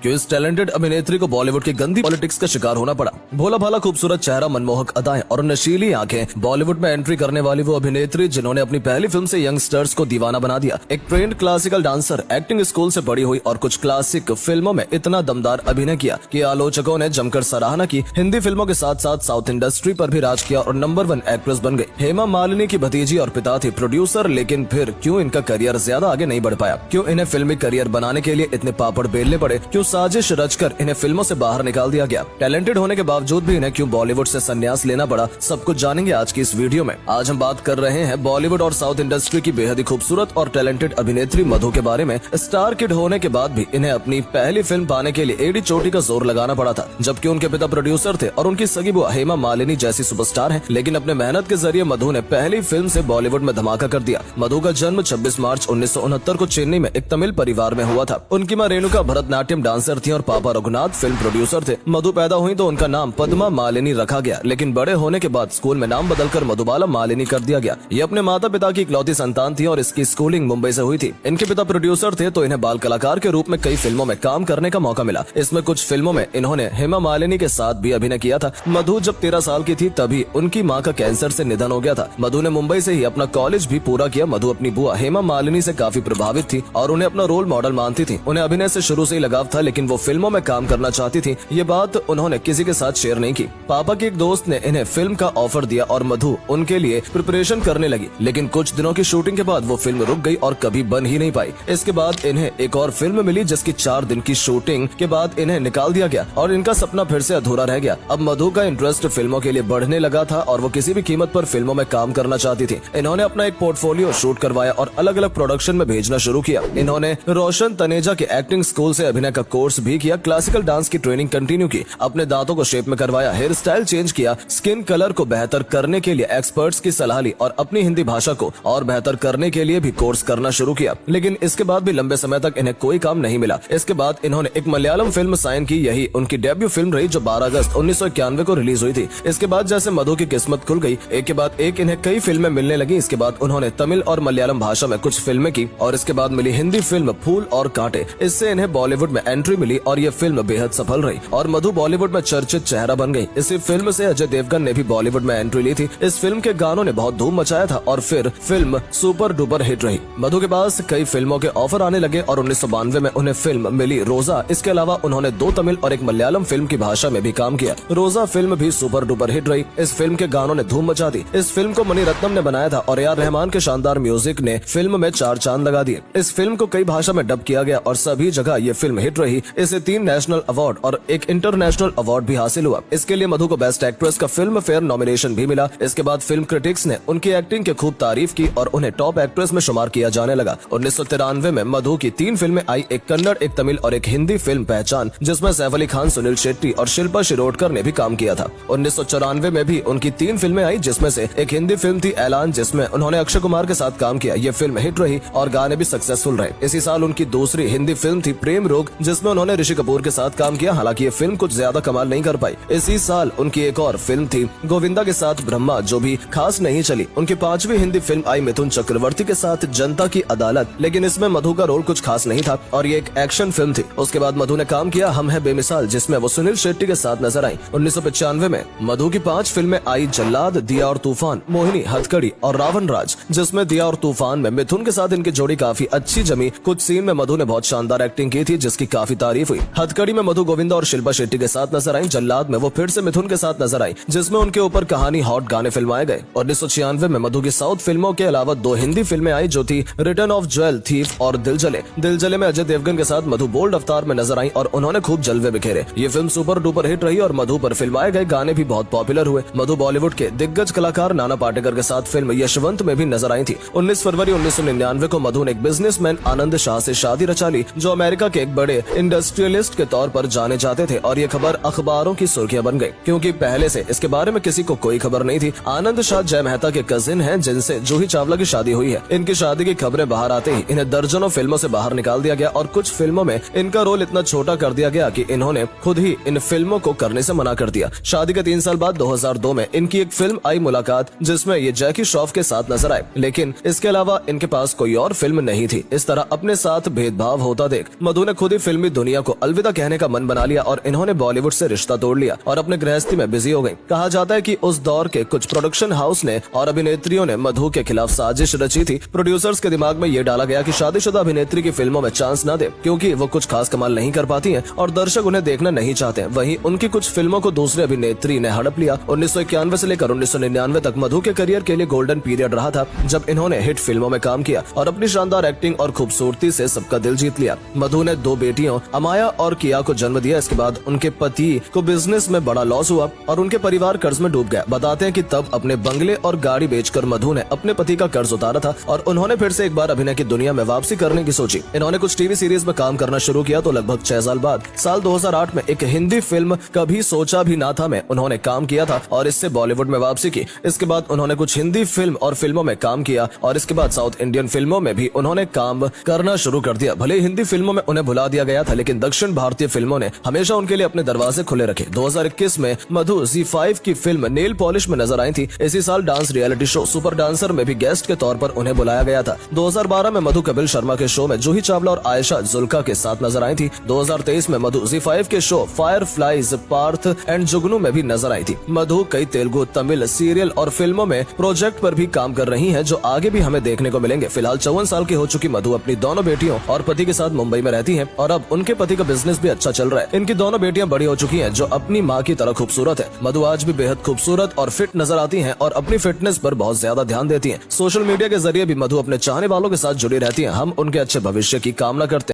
क्यों इस टैलेंटेड अभिनेत्री को बॉलीवुड की गंदी पॉलिटिक्स का शिकार होना पड़ा। भोला भाला खूबसूरत चेहरा, मनमोहक अदाएं और नशीली आंखें, बॉलीवुड में एंट्री करने वाली वो अभिनेत्री जिन्होंने अपनी पहली फिल्म से यंगस्टर्स को दीवाना बना दिया। एक trend classical dancer, acting school से पढ़ी हुई और कुछ क्लासिक फिल्मों में इतना दमदार अभिनय किया कि आलोचकों ने जमकर सराहना की। हिंदी फिल्मों के साथ साथ साउथ इंडस्ट्री पर भी राज किया और नंबर 1 एक्ट्रेस बन गई। हेमा मालिनी की भतीजी और पिता थे प्रोड्यूसर, लेकिन फिर क्यों इनका करियर ज्यादा आगे नहीं बढ़ पाया? क्यों इन्हें फिल्मी करियर बनाने के लिए इतने पापड़ बेलने पड़े? क्यों साजिश रचकर इन्हें फिल्मों से बाहर निकाल दिया गया? टैलेंटेड होने के बावजूद भी इन्हें क्यों बॉलीवुड से संन्यास लेना पड़ा? सब कुछ जानेंगे आज की इस वीडियो में। आज हम बात कर रहे हैं बॉलीवुड और साउथ इंडस्ट्री की बेहद ही खूबसूरत और टैलेंटेड अभिनेत्री मधु के बारे में। स्टार किड होने के बाद भी इन्हें अपनी पहली फिल्म पाने के लिए एड़ी चोटी का जोर लगाना पड़ा था, जबकि उनके पिता प्रोड्यूसर थे और उनकी सगी बुआ हेमा मालिनी जैसी सुपरस्टार है। लेकिन अपने मेहनत के जरिए मधु ने पहली फिल्म से बॉलीवुड में धमाका कर दिया। मधु का जन्म 26 मार्च 1969 को चेन्नई में एक तमिल परिवार में हुआ था। उनकी मां रेणुका भरतनाट्यम डांसर थी और पापा रघुनाथ फिल्म प्रोड्यूसर थे। मधु पैदा हुई तो उनका नाम पद्मा मालिनी रखा गया, लेकिन बड़े होने के बाद स्कूल में नाम बदलकर मधुबाला मालिनी कर दिया गया। ये अपने माता पिता की इकलौती संतान थी और इसकी स्कूलिंग मुंबई से हुई थी। इनके पिता प्रोड्यूसर थे तो इन्हें बाल कलाकार के रूप में कई फिल्मों में काम करने का मौका मिला। इसमें कुछ फिल्मों में इन्होंने हेमा मालिनी के साथ भी अभिनय किया था। मधु जब 13 साल की थी तभी उनकी मां का कैंसर से निधन हो गया था। मधु ने मुंबई से ही अपना कॉलेज भी पूरा किया। मधु अपनी बुआ हेमा मालिनी से काफी प्रभावित थी और उन्हें अपना रोल मॉडल मानती थी। उन्हें अभिनय से शुरू से ही लगाव था, लेकिन वो फिल्मों में काम करना चाहती थी। ये बात उन्होंने किसी के साथ शेयर नहीं की। पापा के एक दोस्त ने इन्हें फिल्म का ऑफर दिया और मधु उनके लिए प्रिपरेशन करने लगी, लेकिन कुछ दिनों की शूटिंग के बाद वो फिल्म रुक गई और कभी बन ही नहीं पाई। इसके बाद इन्हें एक और फिल्म मिली जिसकी 4 दिन की शूटिंग के बाद इन्हें निकाल दिया गया और इनका सपना फिर से अधूरा रह गया। अब मधु का इंटरेस्ट फिल्मों के लिए बढ़ने लगा था और वो किसी भी कीमत पर फिल्मों में काम करना चाहती थी। इन्होंने अपना एक पोर्टफोलियो शूट करवाया और अलग अलग प्रोडक्शन में भेजना शुरू किया। इन्होंने रोशन तनेजा के एक्टिंग स्कूल से अभिनय का कोर्स भी किया, क्लासिकल डांस की ट्रेनिंग कंटिन्यू की, अपने दांतों को शेप में करवाया, हेयर स्टाइल चेंज किया, स्किन कलर को बेहतर करने के लिए एक्सपर्ट्स की सलाह ली और अपनी हिंदी भाषा को और बेहतर करने के लिए भी कोर्स करना शुरू किया। लेकिन इसके बाद भी लंबे समय तक इन्हें कोई काम नहीं मिला। इसके बाद इन्होंने एक मलयालम फिल्म साइन की। यही उनकी डेब्यू फिल्म रही जो 12 अगस्त 1991 को रिलीज हुई थी। इसके बाद जैसे मधु की किस्मत खुल गई, एक के बाद एक इन्हें कई फिल्में मिलने लगी। इसके बाद उन्होंने तमिल और मलयालम भाषा में कुछ फिल्में की और इसके बाद मिली हिंदी फिल्म फूल और कांटे। इससे इन्हें बॉलीवुड में एंट्री मिली और ये फिल्म बेहद सफल रही और मधु बॉलीवुड में चर्चित चेहरा बन गई। इसी फिल्म से अजय देवगन ने भी बॉलीवुड में एंट्री ली थी। इस फिल्म के गानों ने बहुत धूम मचाया था और फिर फिल्म सुपर डुपर हिट रही। मधु के पास कई फिल्मों के ऑफर आने लगे और 1992 में उन्हें फिल्म मिली रोजा। इसके अलावा उन्होंने 2 तमिल और एक मलयालम फिल्म की भाषा में भी काम किया। रोजा फिल्म भी सुपर डुपर हिट रही। इस फिल्म के गानों ने धूम मचा दी। इस फिल्म को मनी रत्नम ने बनाया था और ए.आर. रहमान के शानदार म्यूजिक ने फिल्म में 4 चांद लगा दिए। इस फिल्म को कई भाषा में डब किया गया और सभी जगह ये फिल्म हिट रही। इसे 3 नेशनल अवार्ड और एक इंटरनेशनल अवार्ड भी हासिल हुआ। इसके लिए मधु को बेस्ट एक्ट्रेस का फिल्म फेयर नॉमिनेशन भी मिला। इसके बाद फिल्म क्रिटिक्स ने उनकी एक्टिंग की खूब तारीफ की और उन्हें टॉप एक्ट्रेस में शुमार किया जाने लगा। 1993 में मधु की 3 फिल्में आई, एक कन्नड़, एक तमिल और एक हिंदी फिल्म पहचान, जिसमें सैफ अली खान, सुनील शेट्टी और शिल्पा शिरोडकर ने भी काम किया था। 1994 में भी उनकी 3 फिल्में आई, जिसमें से एक हिंदी फिल्म थी ऐलान, जिसमें उन्होंने अक्षय कुमार के साथ काम किया। ये फिल्म हिट रही और गाने भी सक्सेसफुल रहे। इसी साल उनकी दूसरी हिंदी फिल्म थी प्रेम रोग, जिसमें उन्होंने ऋषि कपूर के साथ काम किया। हालांकि ये फिल्म कुछ ज्यादा कमाल नहीं कर पाई। इसी साल उनकी एक और फिल्म थी गोविंदा के साथ ब्रह्मा, जो भी खास नहीं चली। उनकी 5वीं हिंदी फिल्म आई मिथुन चक्रवर्ती के साथ जनता की अदालत, लेकिन इसमें मधु का रोल कुछ खास नहीं था और ये एक एक्शन फिल्म थी। उसके बाद मधु ने काम किया हम है बेमिसाल, जिसमें वो सुनील शेट्टी के साथ नजर आई। 1995 में मधु की 5 फिल्में आई, जल्लाद, दिया और तूफान, मोहिनी, हथकड़ी और रावण राज, जिसमें दिया और तूफान में मिथुन के साथ इनकी जोड़ी काफी अच्छी जमी। कुछ सीन में मधु ने बहुत शानदार एक्टिंग की थी, जिसकी काफी तारीफ हुई। हथकड़ी में मधु गोविंदा और शिल्पा शेट्टी के साथ नजर आई। जल्लाद में वो फिर से मिथुन के साथ नजर आई, जिसमें उनके ऊपर कहानी हॉट गाने फिल्माए गए। 1996 में मधु की साउथ फिल्मों के अलावा 2 हिंदी फिल्में आई, जो थी रिटर्न ऑफ ज्वेल थीफ और दिल जले। दिल जले में अजय देवगन के साथ मधु बोल्ड अवतार में नजर आई और उन्होंने खूब जलवे बिखेरे। ये फिल्म सुपर डुपर हिट रही और मधु पर फिल्माए गए गाने भी बहुत पॉपुलर हुए। मधु बॉलीवुड के दिग्गज कलाकार नाना पाटेकर के साथ फिल्म यशवंत में भी नजर आई थी। 19 फरवरी 1999 को मधु ने एक बिजनेसमैन आनंद शाह से शादी रचा ली, जो अमेरिका के एक बड़े इंडस्ट्रियलिस्ट के तौर पर जाने जाते थे और ये खबर अखबारों की सुर्खियां बन गई, क्योंकि पहले से इसके बारे में किसी को कोई खबर नहीं थी। आनंद शाह जय मेहता के कजिन हैं, जिनसे जूही चावला की शादी हुई है। इनकी शादी की खबरें बाहर आते ही इन्हें दर्जनों फिल्मों से बाहर निकाल दिया गया और कुछ फिल्मों में इनका रोल इतना छोटा कर दिया गया कि इन्होंने खुद ही इन फिल्मों को करने से मना कर दिया। शादी के 3 साल बाद 2002 में इनकी एक फिल्म आई मुलाकात, जिसमें ये जैकी श्रॉफ के साथ नजर आए, लेकिन इसके अलावा इनके पास कोई और फिल्म नहीं थी। इस तरह अपने साथ भेदभाव होता देख मधु ने खुद ही फिल्मी दुनिया को अलविदा कहने का मन बना लिया और इन्होंने बॉलीवुड से रिश्ता तोड़ लिया और अपने गृहस्थी में बिजी हो गई। कहा जाता है कि उस दौर के कुछ प्रोडक्शन हाउस ने और अभिनेत्रियों ने मधु के खिलाफ साजिश रची थी। प्रोड्यूसर्स के दिमाग में ये डाला गया कि शादीशुदा अभिनेत्री की फिल्मों में चांस न दे क्योंकि वो कुछ खास कमाल नहीं कर पाती हैं और दर्शक उन्हें देखना नहीं चाहते हैं। वहीं उनकी कुछ फिल्मों को दूसरे अभिनेत्री ने हड़प लिया। 1991 से लेकर 1999 तक मधु के करियर के लिए गोल्डन पीरियड रहा था, जब इन्होंने हिट फिल्मों में काम किया और अपनी शानदार एक्टिंग और खूबसूरती से सबका दिल जीत लिया। मधु ने 2 बेटियों अमाया और किया को जन्म दिया। इसके बाद उनके पति को बिजनेस में बड़ा लॉस हुआ और उनके परिवार कर्ज में डूब गया। बताते हैं कि तब अपने बंगले और गाड़ी बेचकर मधु ने अपने पति का कर्ज उतारा था और उन्होंने फिर से एक बार अभिनय की दुनिया में वापसी करने की सोची। इन्होंने कुछ टीवी सीरीज में काम करना शुरू किया तो लगभग 6 साल बाद साल 2008 में एक हिंदी फिल्म कभी सोचा भी ना था में उन्होंने काम किया था और इससे बॉलीवुड में वापसी की। इसके बाद उन्होंने कुछ हिंदी फिल्म और फिल्मों में काम किया और इसके बाद साउथ इंडियन फिल्मों में भी उन्होंने काम करना शुरू कर दिया। भले हिंदी फिल्मों में उन्हें भुला दिया गया था, लेकिन दक्षिण भारतीय फिल्मों ने हमेशा उनके लिए अपने दरवाजे खुले रखे। 2021 में मधु Z5 की फिल्म नेल पॉलिश में नजर आई थी। इसी साल dance reality show super dancer में भी गेस्ट के तौर पर उन्हें बुलाया गया था। 2012 में मधु कपिल शर्मा के शो में जूही चावला और आयशा जुल्का के साथ नजर आई थी। 2023 में मधु Z5 के show fireflies Parth and Jugnu में भी नजर आई थी। मधु कई तेलुगु, तमिल सीरियल और फिल्मों में प्रोजेक्ट पर भी काम कर रही हैं, जो आगे भी हमें देखने को मिलेंगे। फिलहाल 54 साल की हो चुकी मधु अपनी दोनों बेटियों और पति के साथ मुंबई में रहती हैं और अब उनके पति का बिजनेस भी अच्छा चल रहा है। इनकी दोनों बेटियां बड़ी हो चुकी हैं, जो अपनी माँ की तरह खूबसूरत है। मधु आज भी बेहद खूबसूरत और फिट नजर आती हैं और अपनी फिटनेस पर बहुत ज्यादा ध्यान देती हैं। सोशल मीडिया के जरिए भी मधु अपने चाहने वालों के साथ जुड़ी रहती हैं। हम उनके अच्छे भविष्य की कामना करते हैं।